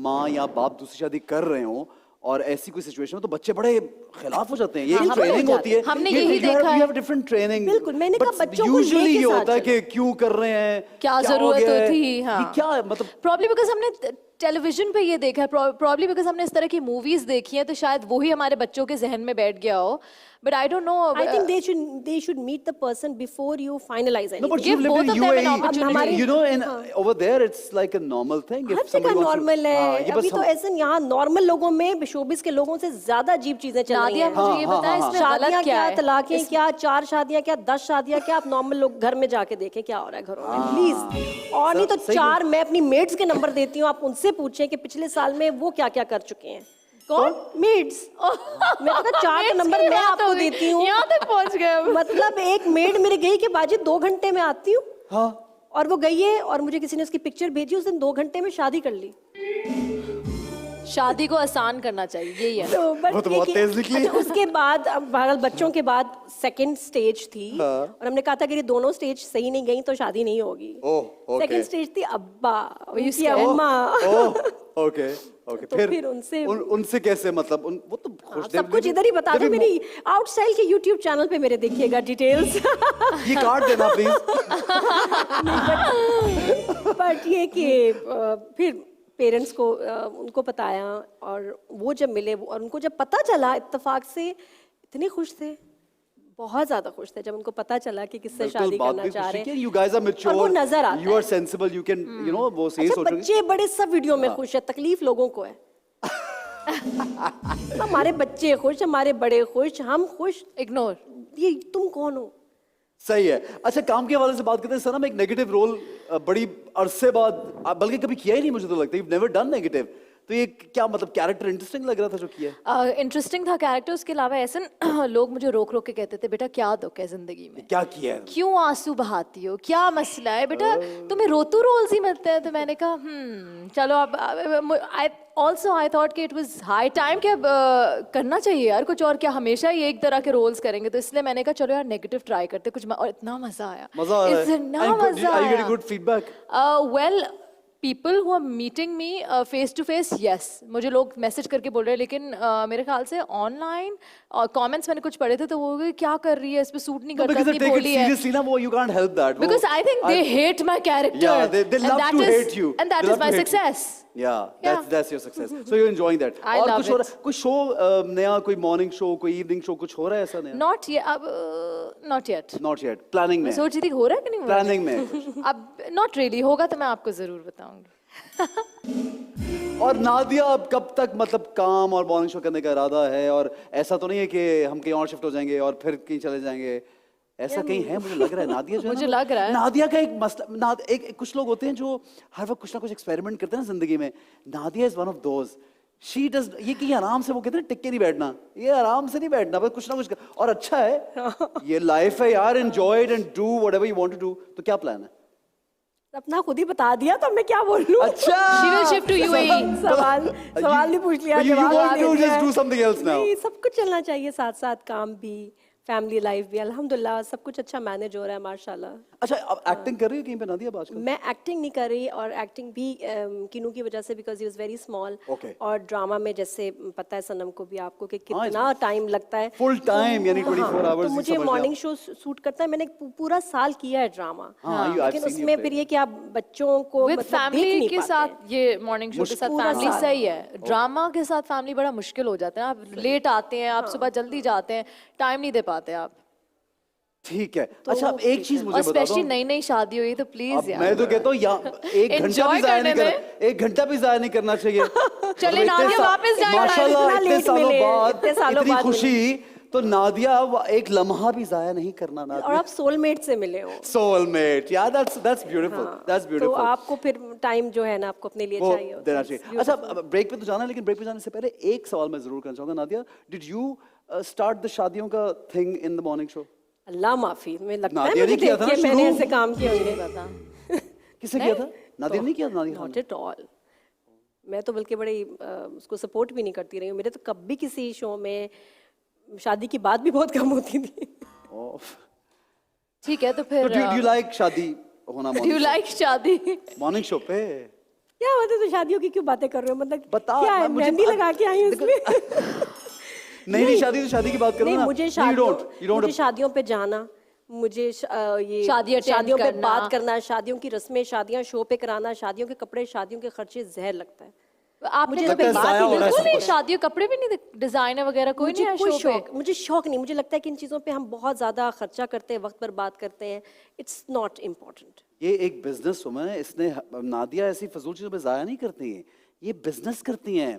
Speaker 1: माँ या बाप दूसरी शादी कर रहे हो और ऐसी कोई सिचुएशन हो तो बच्चे बड़े खिलाफ हो जाते हैं। ये ट्रेनिंग होती है,
Speaker 3: हमने यही देखा है।
Speaker 1: You have different training।
Speaker 2: बिल्कुल, मैंने कहा बच्चों को
Speaker 1: यूजुअली
Speaker 2: लेके
Speaker 1: ये
Speaker 2: साथ
Speaker 1: होता है कि क्यों कर रहे हैं,
Speaker 3: क्या जरूरत होती,
Speaker 1: हाँ। क्या मतलब
Speaker 3: प्रॉब्ली बिकॉज हमने टेलीविजन पे ये देखा है, प्रॉब्ली बिकॉज हमने इस तरह की मूवीज देखी हैं, तो शायद वही हमारे बच्चों के जहन में बैठ गया हो। But I don't know,
Speaker 2: I think they should meet the person before you finalize anything.
Speaker 1: No, but
Speaker 3: Give
Speaker 1: you live
Speaker 3: both
Speaker 1: in
Speaker 3: of them an
Speaker 1: UAE.
Speaker 3: opportunity.
Speaker 1: You know, over there it's like a normal thing.
Speaker 2: हर जगह normal है। अभी तो ऐसे यहाँ normal लोगों में showbiz के लोगों से ज्यादा अजीब चीजें चल रही
Speaker 3: नादिया
Speaker 2: हैं।
Speaker 3: मुझे ये बताएं इसमें
Speaker 2: शादियाँ
Speaker 3: गलत क्या
Speaker 2: क्या,
Speaker 3: है?
Speaker 2: तलाकें क्या, 4 शादियाँ क्या, 10 शादियाँ क्या, आप नॉर्मल लोग घर में जाके देखें क्या हो रहा है घरों में प्लीज। और नहीं तो 4 मैं अपनी मेड्स के नंबर देती हूँ, आप उनसे पूछें कि पिछले साल में वो क्या क्या कर चुके हैं। कौन? मेड्स। मैं तो 4 नंबर मैं आपको देती हूँ।
Speaker 3: यहाँ तक पहुँच गए हम।
Speaker 2: मतलब एक मेड मेरे गई कि बाजी 2 घंटे में आती हूँ।
Speaker 1: हाँ।
Speaker 2: और वो गई है और मुझे किसी ने उसकी पिक्चर भेजी, उस दिन 2 घंटे में शादी कर ली।
Speaker 3: शादी को आसान करना चाहिए, यही है।
Speaker 2: तो बट
Speaker 1: वो तो बहुत तेज निकली।
Speaker 2: अच्छा, उसके बाद बहरहाल बच्चों के बाद सेकंड स्टेज थी और हमने कहा था कि ये दोनों स्टेज सही नहीं गई तो शादी नहीं होगी। सेकंड स्टेज थी अब्बा, उनकी अम्मा।
Speaker 1: ओके
Speaker 2: तो फिर
Speaker 1: उनसे कैसे मतलब वो तो खुश
Speaker 2: सब कुछ इधर ही बता दो, मेरी आउटस्टाइल के YouTube चैनल पे मेरे देखिएगा डिटेल्स।
Speaker 1: ये कार्ड देना प्लीज।
Speaker 2: बट ये कि फिर पेरेंट्स को उनको बताया और वो जब मिले और उनको जब पता चला, इत्तेफाक से इतने खुश थे, बहुत ज्यादा खुश थे जब उनको पता चला कि किससे शादी करना चाह रहे हैं।
Speaker 1: You guys are mature,
Speaker 2: और वो नजर आता है।
Speaker 1: You are sensible, you can, you know, वो सही
Speaker 2: अच्छा,
Speaker 1: सोच रहे हैं।
Speaker 2: बच्चे बड़े सब वीडियो में खुश है, तकलीफ लोगों को है। हमारे बच्चे खुश, हमारे बड़े खुश, हम खुश।
Speaker 3: इग्नोर।
Speaker 2: ये तुम कौन हो?
Speaker 1: सही है। अच्छा काम के हवाले से बात करते हैं सनम, एक नेगेटिव रोल बड़ी अरसे बाद, बल्कि कभी किया ही नहीं मुझे तो लगता है, you've never done negative। तो ये क्या मतलब कैरेक्टर इंटरेस्टिंग लग रहा था जो किया?
Speaker 3: इंटरेस्टिंग था कैरेक्टर। उसके अलावा ऐसे लोग मुझे रोक रोक के कहते थे बेटा क्या दुख है जिंदगी में,
Speaker 1: क्या किया है,
Speaker 3: क्यों आंसू बहाती हो, क्या मसला है बेटा, तुम्हें रोतू रोल्स ही मिलते हैं। तो मैंने कहा चलो अब ऑल्सो आई थॉट कि इट वाज हाई टाइम कि अब करना चाहिए यार कुछ और, क्या हमेशा ही एक तरह के रोल्स करेंगे। तो इसलिए मैंने कहा चलो यार नेगेटिव ट्राई करते कुछ, और इतना मजा आया। इतना मजा
Speaker 1: आया। Are you getting
Speaker 3: आया।
Speaker 1: good feedback?
Speaker 3: Well, people who are meeting me face to face, yes, मुझे लोग मैसेज करके बोल रहे हैं, लेकिन मेरे ख्याल से ऑनलाइन और कमेंट्स मैंने कुछ पढ़े थे तो वो क्या कर रही है, इस पे सूट नहीं करता,
Speaker 1: Because they
Speaker 3: इतनी
Speaker 1: take it
Speaker 3: भोली है।
Speaker 1: seriously ना, वो you can't help that।
Speaker 3: Because I think they hate my character.
Speaker 1: Yeah, they love to hate you.
Speaker 3: And that
Speaker 1: They
Speaker 3: is
Speaker 1: love
Speaker 3: my
Speaker 1: to hate you.
Speaker 3: success.
Speaker 1: Yeah, that's your success. So you're enjoying that.
Speaker 3: I
Speaker 1: और
Speaker 3: love
Speaker 1: कुछ हो
Speaker 3: it.
Speaker 1: रहा है, कोई show नया, कोई morning show, कोई evening show, कुछ हो रहा है ऐसा नया?
Speaker 3: Not yet. अब not yet.
Speaker 1: Not yet. Planning में।
Speaker 3: मैं सोच रही थी हो रहा है कि नहीं हो रहा है।
Speaker 1: Planning में।
Speaker 3: अब not really, होगा तो मैं आपको जरूर बताऊंगी।
Speaker 1: और नादिया अब कब तक मतलब काम और मॉर्निंग शो करने का इरादा है? और ऐसा तो नहीं है कि हम कहीं और शिफ्ट हो जाएंगे और फिर कहीं चले जाएंगे, ऐसा कहीं है? मुझे लग रहा है नादिया जो है
Speaker 3: मुझे
Speaker 1: ना,
Speaker 3: लग रहा है
Speaker 1: नादिया का एक मसला, एक कुछ लोग होते हैं जो हर वक्त कुछ ना कुछ एक्सपेरिमेंट करते हैं ना जिंदगी में। Nadia is one of those. She does, ये कि आराम से, वो कहते हैं टिक के नहीं बैठना, ये आराम से नहीं बैठना, बस कुछ ना कुछ और अच्छा है ये लाइफ है यार, enjoy it and do whatever you want to do. तो क्या प्लान है?
Speaker 2: अपना खुद ही बता दिया तो मैं क्या बोल लूं?
Speaker 1: अच्छा,
Speaker 3: She will shift to UAE.
Speaker 2: सवाल नहीं पूछ लिया,
Speaker 1: You
Speaker 2: जवाब
Speaker 1: want
Speaker 2: दे
Speaker 1: to
Speaker 2: दिया
Speaker 1: just
Speaker 2: है।
Speaker 1: do something else now?
Speaker 2: नहीं, सब कुछ चलना चाहिए साथ साथ, काम भी, फैमिली लाइफ भी, अल्हम्दुलिल्लाह सब कुछ अच्छा मैनेज हो रहा है माशाल्लाह।
Speaker 1: अच्छा, अब एक्टिंग कर रही है कहीं पे नादिया अब आजकल?
Speaker 2: मैं एक्टिंग नहीं कर रही, और एक्टिंग भी किनू की वजह से, because he was very small.
Speaker 1: Okay.
Speaker 2: और ड्रामा में जैसे पता है सनम को भी, आपको कि कितना टाइम लगता है
Speaker 1: Full time, यानी 24 hours
Speaker 2: तो
Speaker 1: ही
Speaker 2: मुझे
Speaker 1: समझ लें
Speaker 2: मॉर्निंग शो सूट करता है। मैंने पूरा साल किया है ड्रामा,
Speaker 1: हाँ, I've
Speaker 2: लेकिन
Speaker 1: seen you
Speaker 2: उसमें
Speaker 1: play.
Speaker 2: फिर ये कि आप बच्चों को
Speaker 3: विद
Speaker 2: मतलब देख
Speaker 3: फैमिली
Speaker 2: नहीं
Speaker 3: के
Speaker 2: पाते।
Speaker 3: साथ ये मॉर्निंग शो के साथ
Speaker 2: पूरा
Speaker 3: फैमिली
Speaker 2: साल।
Speaker 3: सही है, ड्रामा के साथ फैमिली बड़ा मुश्किल हो जाता है। आप लेट आते हैं, आप सुबह जल्दी जाते हैं, टाइम नहीं दे पाते आप।
Speaker 1: ठीक है। अच्छा, अब एक चीज मुझे
Speaker 3: और
Speaker 1: बता दो,
Speaker 3: स्पेशली नई नई शादी हुई तो प्लीज
Speaker 1: अब
Speaker 3: यार।
Speaker 1: मैं तो कहता हूँ एक घंटा
Speaker 3: Enjoy
Speaker 1: भी जाया नहीं
Speaker 3: करने
Speaker 1: करना, एक घंटा भी जाया नहीं करना चाहिए।
Speaker 3: चले
Speaker 1: मतलब
Speaker 3: नादिया
Speaker 1: इतने
Speaker 3: वापस जाए।
Speaker 1: माशाल्लाह
Speaker 2: इतना
Speaker 1: इतने
Speaker 2: late
Speaker 1: सालों
Speaker 2: मिले,
Speaker 1: बाद
Speaker 2: इतने सालों
Speaker 1: इतनी
Speaker 2: बाद
Speaker 1: खुशी, तो नादिया एक लम्हा भी जाया नहीं करना
Speaker 2: और
Speaker 1: नादिया।
Speaker 2: आप सोलमेट से मिले हो,
Speaker 1: सोलमेट, यार that's beautiful, that's
Speaker 2: तो
Speaker 1: beautiful।
Speaker 2: आपको फिर टाइम जो है ना आपको अपने लिए
Speaker 1: वो
Speaker 2: चाहिए होता
Speaker 1: देना
Speaker 2: है।
Speaker 1: चाहिए। अच्छा, ब्रेक पे तो जाना है, लेकिन ब्रेक पे जाने से पहले एक सवाल मैं जरूर करना चाहूंगा। Nadia, did you start the शादियों का thing in the morning show?
Speaker 2: Allah माफी, मैं लगता है
Speaker 1: नादिया ने
Speaker 2: मुझे
Speaker 1: किया
Speaker 2: देख
Speaker 1: था ना
Speaker 2: के मैंने
Speaker 1: शुरू?
Speaker 2: ऐसे काम किया मुझे
Speaker 3: पता
Speaker 1: किसने किया था? नादिया ने नहीं किया? Nadia
Speaker 2: not at all. मैं तो बल्कि बड़ी उसको सपोर्ट भी नहीं करती रही हूँ। मेरे तो कभी किसी शो में शादी की बात भी बहुत कम होती थी।
Speaker 3: ठीक है तो
Speaker 1: तो
Speaker 3: फिर
Speaker 1: डू यू लाइक शादी होना
Speaker 3: डू यू लाइक शादी?
Speaker 1: मॉर्निंग शो पे?
Speaker 2: क्या बात है, तो शादियों की क्यों बातें कर रहे हो? मतलब
Speaker 1: बता,
Speaker 2: क्या है,
Speaker 1: मुझे
Speaker 2: मेहंदी लगा के आई हूँ
Speaker 1: देखो,
Speaker 2: उसमें?
Speaker 1: नहीं शादी तो शादी की बात करो
Speaker 2: नहीं,
Speaker 1: ना।
Speaker 2: मुझे मुझे शादियों पे जाना, मुझे ये
Speaker 3: शादी attend
Speaker 2: शादियों पे
Speaker 3: करना।
Speaker 2: बात करना, शादियों की रस्में, शादियां शो पे कराना, शादियों के कपड़े, शादियों के खर्चे जहर लगता है।
Speaker 3: आपने
Speaker 2: मुझे
Speaker 3: कभी
Speaker 1: लगता है
Speaker 3: बात
Speaker 1: ज़ाया
Speaker 3: ही
Speaker 1: हो रहा है
Speaker 3: बिल्कुल
Speaker 1: सब
Speaker 3: नहीं,
Speaker 1: कुछ।
Speaker 3: शादियों कपड़े भी नहीं, डिजाइनर वगैरह कोई नहीं है
Speaker 2: कोई
Speaker 3: शो पे?
Speaker 2: शौक, मुझे शौक नहीं। मुझे लगता है कि इन चीज़ों पे हम बहुत ज़्यादा खर्चा करते हैं, वक्त पर बात करते हैं। It's not important.
Speaker 1: ये एक बिजनेस वुमन है, इसने नादिया ऐसी फजूल चीजों पे जाया नहीं करती है, ये बिजनेस करती हैं।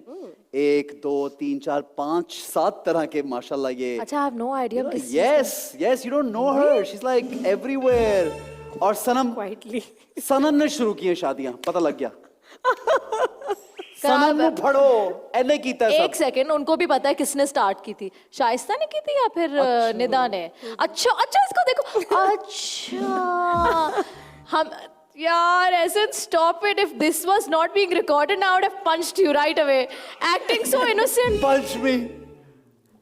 Speaker 1: 1 2 3 4 5 7 तरह के माशाल्लाह ये।
Speaker 3: अच्छा, I have no idea.
Speaker 1: Yes, you don't know her, she is like everywhere. और सनम
Speaker 2: क्वाइटली
Speaker 1: सनम ने शुरू की है शादियां, पता लग गया। सनम ਨੂੰ फड़ो, एने कीता सब।
Speaker 3: एक सेकंड, उनको भी पता है किसने स्टार्ट की थी। शाइस्ता ने की थी या फिर निदा ने? अच्छा अच्छा, इसको देखो। अच्छा हम यार ऐसे stop it. If this was not being recorded I would have punched you right away. Acting so innocent.
Speaker 1: Punch me.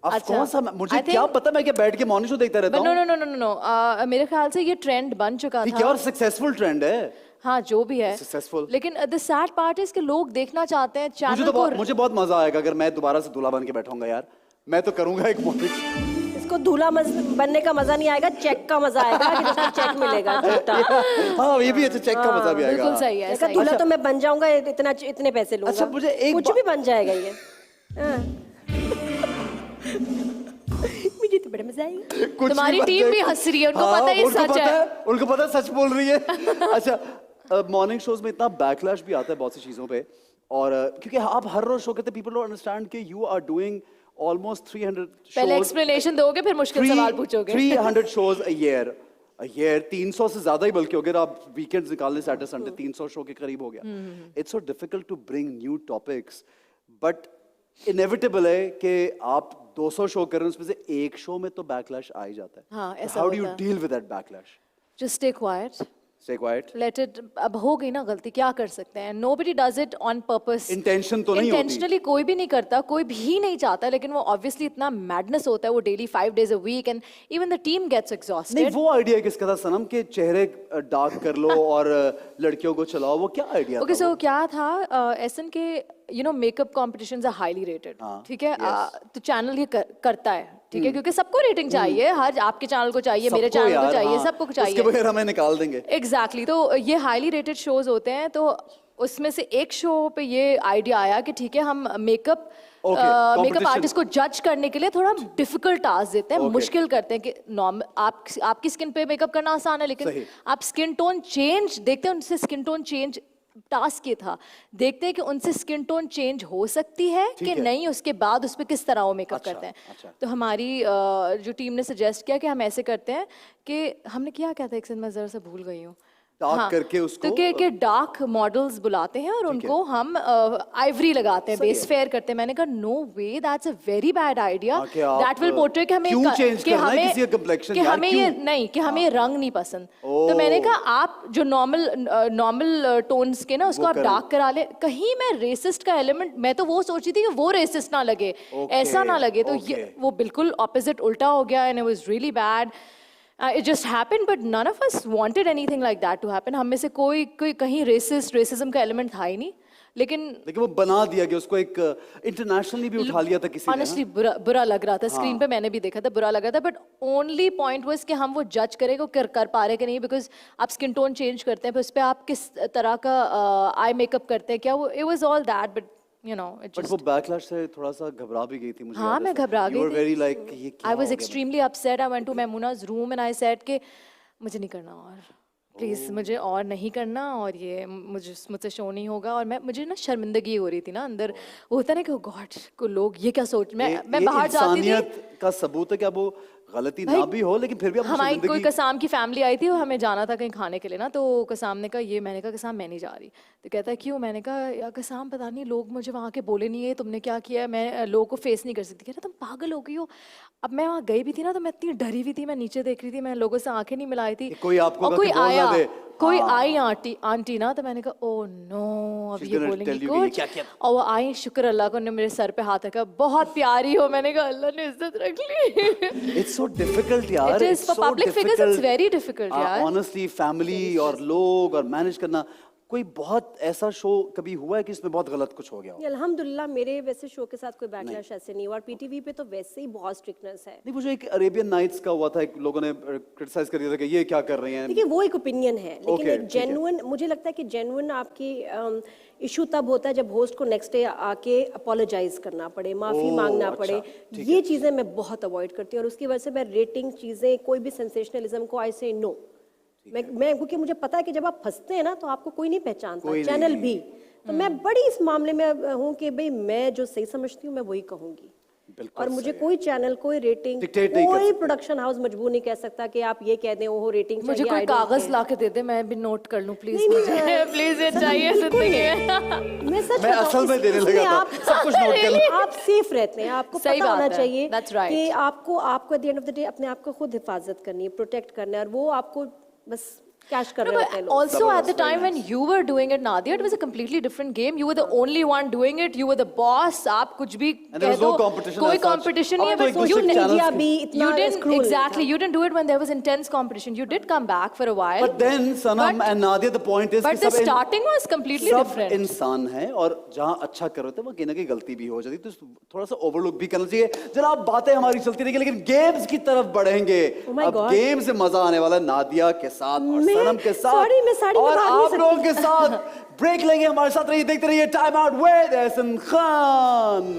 Speaker 1: Of
Speaker 3: अच्छा,
Speaker 1: कोर्स, मुझे
Speaker 3: I
Speaker 1: क्या
Speaker 3: think-
Speaker 1: पता, मैं क्या बैठ के मॉर्निंग शो देखता रहता
Speaker 3: नो
Speaker 1: हूँ।
Speaker 3: नो नो नो नो, मेरे ख्याल से ये ट्रेंड बन चुका
Speaker 1: ठीक है,
Speaker 3: था।
Speaker 1: और सक्सेसफुल ट्रेंड है।
Speaker 3: हाँ जो भी है
Speaker 1: Successful।
Speaker 3: लेकिन द सैड पार्ट इज कि लोग देखना चाहते हैं चैनल को।
Speaker 1: मुझे बहुत मजा आएगा अगर मैं दोबारा से दूल्हा बन के बैठाऊंगा यार। मैं तो करूंगा एक मॉर्निंग।
Speaker 2: इसको दूल्हा बनने का मजा नहीं आएगा, चेक का मजा आएगा कि जिसको चेक मिलेगा छोटा।
Speaker 1: हाँ, ये भी अच्छा, चेक का मजा भी आएगा।
Speaker 3: बिल्कुल सही है,
Speaker 2: देखा,
Speaker 3: सही
Speaker 2: दूल्हा
Speaker 3: है।
Speaker 2: तो मैं बन जाऊंगा, इतने पैसे लूंगा।
Speaker 1: अच्छा, मुझे एक
Speaker 2: कुछ भी बन जाएगा ये। हाँ। मुझे तो बड़ा मजा आएगा।
Speaker 1: कुछ
Speaker 3: तुम्हारी
Speaker 1: भी
Speaker 3: टीम
Speaker 1: बन
Speaker 3: भी
Speaker 1: जाए।
Speaker 3: हंस रही है, उनको
Speaker 1: हाँ,
Speaker 3: पता है ये
Speaker 1: उनको
Speaker 3: सच
Speaker 1: पता
Speaker 3: है।
Speaker 1: उनको पता है सच बोल रही है। अच्छा, मॉर्निंग शोज में इतना बैकलैश भी आता है बहुत सी चीजों पे, और क्योंकि आप हर रोज शो करते, पीपल डोंट अंडरस्टैंड कि यू आर डूइंग ऑलमोस्ट 300
Speaker 3: पहले
Speaker 1: shows,
Speaker 3: एक्सप्लेनेशन दोगे फिर मुश्किल सवाल पूछोगे।
Speaker 1: 300 shows a year 300 से ज्यादा ही, बल्कि अगर आप वीकेंड्स निकाल लें, सैटरडे संडे 300 शो के करीब हो गया। It's so difficult to bring new topics, but inevitable है कि आप 200 शो कर रहे हैं, उसमें से एक शो में तो बैकलैश आ ही जाता है।
Speaker 3: हाँ, ऐसा
Speaker 1: हाउ डू यू
Speaker 3: होता है।
Speaker 1: Deal with that backlash?
Speaker 3: Just stay quiet,
Speaker 1: stay quiet.
Speaker 3: Let it. अब हो गई ना गलती, क्या कर सकते हैं? Nobody does it on purpose.
Speaker 1: Intention तो नहीं होती।
Speaker 3: इंटेंशनली कोई भी नहीं करता, कोई भी नहीं चाहता, लेकिन वो ऑब्वियसली इतना मैडनेस होता है वो daily 5 days a week and even the team gets
Speaker 1: नहीं,
Speaker 3: एग्जॉस्टेड।
Speaker 1: वो आइडिया किसका था सनम, के चेहरे डार्क कर लो और लड़कियों को चलाओ, वो क्या आइडिया
Speaker 3: ओके
Speaker 1: था?
Speaker 3: सो क्या था, एसन के you know makeup competitions are highly rated,
Speaker 1: हाँ,
Speaker 3: ठीक है?
Speaker 1: yes.
Speaker 3: तो चैनल ये करता है, ठीक है, क्योंकि सबको रेटिंग चाहिए, हर आपके चैनल को चाहिए, मेरे
Speaker 1: सबको
Speaker 3: चैनल को
Speaker 1: यार,
Speaker 3: चाहिए,
Speaker 1: हाँ,
Speaker 3: सबको चाहिए।
Speaker 1: उसके बगैर हमें निकाल देंगे।
Speaker 3: एग्जैक्टली तो ये हाईली रेटेड शोज होते हैं, तो उसमें से एक शो पे ये आइडिया आया कि ठीक है हम मेकअप
Speaker 1: competition।
Speaker 3: आर्टिस्ट को जज करने के लिए थोड़ा डिफिकल्ट टास्क देते हैं,
Speaker 1: Okay।
Speaker 3: मुश्किल करते हैं कि नॉर्मल आपकी स्किन पे मेकअप करना आसान है, लेकिन
Speaker 1: सही।
Speaker 3: आप स्किन टोन चेंज देखते हैं, उनसे स्किन टोन चेंज टास्क ये था, देखते हैं कि उनसे स्किन टोन चेंज हो सकती है
Speaker 1: ठीक
Speaker 3: कि
Speaker 1: है।
Speaker 3: नहीं, उसके बाद उस पर किस तरह वो मेकअप
Speaker 1: अच्छा,
Speaker 3: करते हैं।
Speaker 1: अच्छा।
Speaker 3: तो हमारी जो टीम ने सजेस्ट किया कि हम ऐसे करते हैं कि हमने क्या था, एक सेकंड मैं जरा से भूल गई हूँ।
Speaker 1: डार्क करके उसको,
Speaker 3: तो के डार्क मॉडल्स बुलाते हैं और उनको हम आइवरी लगाते हैं,
Speaker 1: सही
Speaker 3: बेस
Speaker 1: है।
Speaker 3: फेयर करते हैं। मैंने कहा no way, that's a very bad idea,
Speaker 1: हाँ, कि आप,
Speaker 3: दैट विल पोर्ट्रे कि हमें
Speaker 1: क्यों change
Speaker 3: कि
Speaker 1: करना है
Speaker 3: हमें
Speaker 1: किसी का complexion
Speaker 3: कि
Speaker 1: यार,
Speaker 3: हमें ये
Speaker 1: क्यों?
Speaker 3: नहीं कि हमें ये रंग नहीं पसंद। तो मैंने कहा आप जो नॉर्मल टोन्स के ना उसको
Speaker 1: वो
Speaker 3: आप
Speaker 1: करें।
Speaker 3: डार्क करा ले। कहीं मैं रेसिस्ट का एलिमेंट, मैं तो वो सोची थी कि वो रेसिस्ट ना लगे,
Speaker 1: Okay,
Speaker 3: ऐसा ना लगे, तो
Speaker 1: okay।
Speaker 3: वो बिल्कुल ऑपोजिट उल्टा हो गया and it was really bad. It just happened, but none of us wanted anything like that to happen. हम में से कोई कहीं racism का element था ही नहीं, लेकिन
Speaker 1: वो बना दिया गया, उसको एक इंटरनेशनली भी उठा लिया था किसी ने।
Speaker 3: ऑनेस्टली बुरा लग रहा था, स्क्रीन पे मैंने भी देखा था, बुरा लगा था, बट ओनली पॉइंट वाज कि हम वो जज करें को कर पा रहे कि नहीं, बिकॉज आप स्किन टोन चेंज करते हैं, उस पर आप किस तरह का आई मेकअप करते हैं, क्या वो it was all that, but you know it
Speaker 1: but
Speaker 3: just
Speaker 1: वो बैकलैश से थोड़ा सा घबरा भी गई थी मुझे।
Speaker 3: हाँ, मैं घबरा गई
Speaker 1: You were
Speaker 3: थी।
Speaker 1: very like ये क्या
Speaker 3: I
Speaker 1: हो
Speaker 3: was
Speaker 1: गया?
Speaker 3: extremely upset. I went to Memuna's room and I said कि मुझे नहीं करना और प्लीज मुझे और नहीं करना, और ये मुझसे शो नहीं होगा, और मुझे ना शर्मिंदगी हो रही थी ना अंदर, वो होता है ना कि गॉड को लोग ये क्या सोच, मैं बाहर जाती थी,
Speaker 1: इंसानियत का सबूत है, क्या वो गलती ना भी हो, लेकिन फिर भी
Speaker 3: हमारी कोई कसाम की फैमिली आई थी, हमें जाना था कहीं खाने के लिए ना, तो कसाम ने कहा ये, मैंने कहा कसाम मैं नहीं जा रही, तो कहता है क्यों, मैंने कहा यार कसाम पता नहीं लोग मुझे वहाँ के बोले नहीं है तुमने क्या किया है, मैं लोगों को फेस नहीं कर सकती, कह रहा तुम पागल हो गई हो। अब मैं वहाँ गई भी थी ना, तो मैं इतनी डरी हुई थी, मैं नीचे देख रही थी, मैं लोगों से आंखें नहीं मिलाई थी,
Speaker 1: कोई आपको
Speaker 3: और कोई
Speaker 1: बोल ना
Speaker 3: आया,
Speaker 1: दे।
Speaker 3: कोई आई आंटी ना, तो मैंने कहा ओ नो अब
Speaker 1: She's
Speaker 3: ये
Speaker 1: gonna
Speaker 3: बोलेंगी
Speaker 1: tell you कि ये
Speaker 3: कुछ,
Speaker 1: क्या-क्या।
Speaker 3: और वो आई, शुक्र अल्लाह को, उन्होंने मेरे सर पे हाथ रखा, बहुत प्यारी हो, मैंने कहा अल्लाह ने इज्जत रख ली।
Speaker 1: It's so difficult यार।
Speaker 3: It is,
Speaker 1: it's
Speaker 3: for
Speaker 1: so
Speaker 3: public figures, it's
Speaker 1: difficult.
Speaker 3: very difficult, यार।
Speaker 1: Honestly, family और लोग और मैनेज करना, कोई बहुत ऐसा शो कभी हुआ है कि इसमें बहुत गलत कुछ हो गया हो?
Speaker 2: अल्हम्दुलिल्लाह मेरे वैसे शो के साथ कोई बैकलैश ऐसे नहीं हुआ, और पीटीवी पे तो वैसे ही बहुत स्ट्रिक्टनेस है।
Speaker 1: नहीं, मुझे एक अरेबियन नाइट्स का हुआ था, एक लोगों ने क्रिटिसाइज कर दिया था कि ये क्या कर रही हैं।
Speaker 2: देखिए वो एक ओपिनियन है, लेकिन
Speaker 1: Okay,
Speaker 2: एक
Speaker 1: ठीक है।
Speaker 2: जेन्युइन, मुझे लगता है कि जेन्युइन आपकी इशू तब होता है जब होस्ट को नेक्स्ट डे आके अपोलोजाइज करना पड़े, माफी मांगना
Speaker 1: अच्छा,
Speaker 2: पड़े,
Speaker 1: ठीक
Speaker 2: ये चीजें मैं बहुत अवॉइड करती हूँ, और उसकी वजह से मैं रेटिंग चीजें, कोई भी सेंसेशनलिज्म को आई से नो। मैं क्योंकि मुझे पता है कि जब आप फंसते हैं ना तो आपको कोई नहीं पहचानता,
Speaker 1: कोई
Speaker 2: चैनल
Speaker 1: नहीं।
Speaker 2: भी, तो मैं बड़ी इस मामले में हूँ कि भाई मैं जो सही समझती हूँ मैं वही कहूंगी,
Speaker 1: बिल्कुल
Speaker 2: और मुझे
Speaker 1: सही।
Speaker 2: कोई चैनल, कोई रेटिंग,
Speaker 1: Dictate नहीं कर
Speaker 2: कोई
Speaker 1: सकते।
Speaker 2: प्रोडक्शन हाउस मजबूर नहीं कह सकता कि आप ये कह दें वो रेटिंग चाहिए।
Speaker 3: मुझे कोई
Speaker 2: I don't
Speaker 3: कागज
Speaker 2: care।
Speaker 3: ला के दे दे, मैं भी नोट कर लूं प्लीज,
Speaker 2: नहीं,
Speaker 3: मुझे प्लीज ये चाहिए जिंदगी में।
Speaker 2: मैं सच
Speaker 1: मैं
Speaker 2: बताऊं,
Speaker 1: असल में देने
Speaker 2: इसमें
Speaker 1: लगा था,
Speaker 2: आप
Speaker 1: सब कुछ नोट कर लो।
Speaker 2: आप सेफ रहते हैं, आपको
Speaker 3: सही
Speaker 2: पता
Speaker 3: बात
Speaker 2: होना
Speaker 3: है,
Speaker 2: चाहिए
Speaker 3: that's right.
Speaker 2: कि आपको at the end of the day अपने आप को खुद हिफाजत करनी है, प्रोटेक्ट करना है, और वो आपको बस कैश कर रहे होते हैं लोग।
Speaker 3: Also at the time when you were doing it, Nadia, it was a completely different game. You were the only one doing it. You were the boss. आप कुछ भी
Speaker 1: And there
Speaker 3: कह
Speaker 1: was no
Speaker 3: दो,
Speaker 1: competition
Speaker 3: कोई
Speaker 1: as such.
Speaker 3: competition नहीं है,
Speaker 1: अब तो
Speaker 3: but
Speaker 1: एक
Speaker 3: you
Speaker 1: दूसरे
Speaker 3: didn't.
Speaker 1: channels
Speaker 2: भी इतना
Speaker 3: You didn't
Speaker 2: screw नहीं
Speaker 3: exactly.
Speaker 2: था।
Speaker 3: You didn't do it when there was intense competition. You did come back for a while.
Speaker 1: But then Sanam
Speaker 3: But-
Speaker 1: and Nadia, the point is
Speaker 3: But
Speaker 1: कि
Speaker 3: the
Speaker 1: सब
Speaker 3: starting was completely
Speaker 1: सब
Speaker 3: different.
Speaker 1: इंसान है, और जहाँ अच्छा कर रहे थे वहाँ कहीं ना कहीं गलती भी हो जाती, तो थोड़ा सा ओवरलुक भी करना चाहिए। जनाब बातें हमारी चलती रहेगी, लेकिन गेम्स की तरफ बढ़ेंगे।
Speaker 2: Oh my
Speaker 1: अब
Speaker 2: God.
Speaker 1: गेम से मजा आने वाला है नादिया के साथ और
Speaker 2: मैं-
Speaker 1: सनम के साथ,
Speaker 2: sorry, मैं साड़ी में
Speaker 1: और
Speaker 2: भाग नहीं
Speaker 1: आप लोगों के साथ ब्रेक लेंगे। हमारे साथ रहिए, देखते रहिए time out with Ehsan Khan.